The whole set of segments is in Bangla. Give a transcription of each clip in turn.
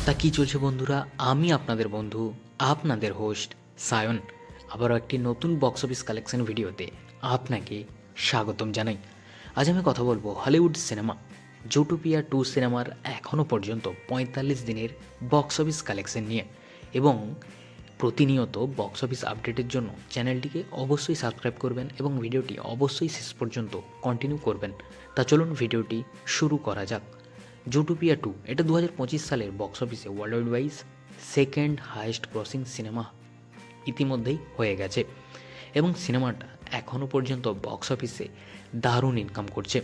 তা কি চলছে বন্ধুরা, আমি আপনাদের বন্ধু, আপনাদের হোস্ট সায়ন আবারও একটি নতুন বক্স অফিস কালেকশন ভিডিওতে আপনাকে স্বাগতম জানাই। আজ আমি কথা বলবো হলিউড সিনেমা জুটোপিয়া 2 সিনেমার এখনও পর্যন্ত ৪৫ দিনের বক্স অফিস কালেকশন নিয়ে, এবং প্রতিনিয়ত বক্স অফিস আপডেটের জন্য চ্যানেলটিকে অবশ্যই সাবস্ক্রাইব করবেন এবং ভিডিওটি অবশ্যই শেষ পর্যন্ত কন্টিনিউ করবেন। তা চলুন ভিডিওটি শুরু করা যাক। জুটোপিয়া 2 এটা 2025 সালের বক্স অফিসে world wise second highest crossing cinema ইতিমধ্যেই হয়ে গেছে, এবং সিনেমাটা এখনও পর্যন্ত বক্স অফিসে দারুণ ইনকাম করছে।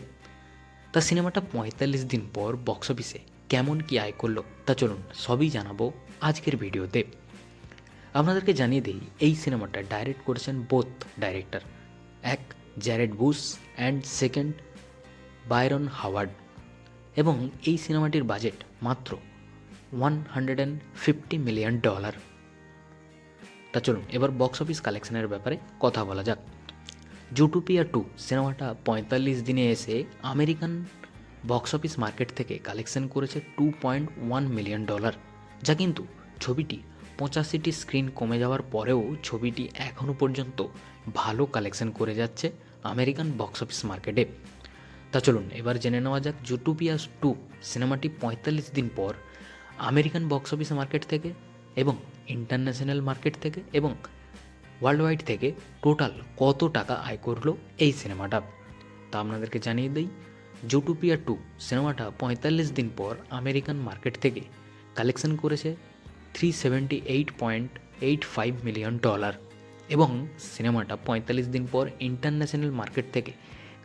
তা সিনেমাটা ৪৫ দিন পর বক্স অফিসে কেমন কি আয় করলো তা চলুন সবই জানাবো আজকের ভিডিওতে। আপনাদেরকে জানিয়ে দিই, এই সিনেমাটা ডাইরেক্ট করেছেন বোথ ডাইরেক্টর, এক Jared Bush and second Byron Howard, এবং এই সিনেমাটির বাজেট মাত্র $150 মিলিয়ন। তা চলুন এবার বক্স অফিস কালেকশনের ব্যাপারে কথা বলা যাক। জুটোপিয়া 2 সিনেমাটা ৪৫ দিনে এসে আমেরিকান বক্স অফিস মার্কেট থেকে কালেকশন করেছে $2.1 মিলিয়ন, যা কিন্তু ছবিটি ৮৫টি স্ক্রিন কমে যাওয়ার পরেও ছবিটি এখনও পর্যন্ত ভালো কালেকশন করে যাচ্ছে আমেরিকান বক্স অফিস মার্কেটে। তা চলুন এবার জেনে নেওয়া যাক জুটোপিয়া 2 সিনেমাটি ৪৫ দিন পর আমেরিকান বক্স অফিস মার্কেট থেকে এবং ইন্টারন্যাশনাল মার্কেট থেকে এবং ওয়ার্ল্ড ওয়াইড থেকে টোটাল কত টাকা আয় করলো এই সিনেমাটা। তা আপনাদেরকে জানিয়ে দিই, জুটোপিয়া 2 সিনেমাটা ৪৫ দিন পর আমেরিকান মার্কেট থেকে কালেকশন করেছে $378.85 মিলিয়ন, এবং সিনেমাটা ৪৫ দিন পর ইন্টারন্যাশনাল মার্কেট থেকে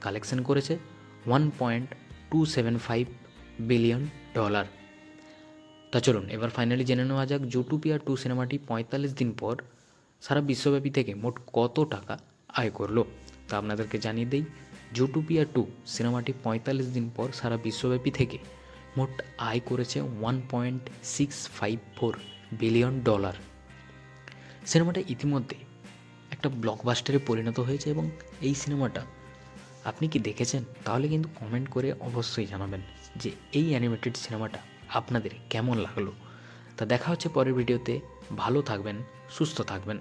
কালেকশন করেছে $1.275 বিলিয়ন। তা চলুন এবার ফাইনালি জেনে নেওয়া যাক জুটোপিয়া 2 সিনেমাটি ৪৫ দিন পর সারা বিশ্বব্যাপী থেকে মোট কত টাকা আয় করলো। তা আপনাদেরকে জানিয়ে দিই, জুটোপিয়া 2 সিনেমাটি ৪৫ দিন পর সারা বিশ্বব্যাপী থেকে মোট আয় করেছে $1.654 বিলিয়ন। সিনেমাটা ইতিমধ্যে একটা ব্লকবাস্টারে পরিণত হয়েছে, এবং এই সিনেমাটা আপনি কি দেখেছেন তাহলে কিন্তু কমেন্ট করে অবশ্যই জানাবেন যে এই অ্যানিমেটেড সিনেমাটা আপনাদের কেমন লাগলো। তা দেখা হচ্ছে পরের ভিডিওতে। ভালো থাকবেন, সুস্থ থাকবেন।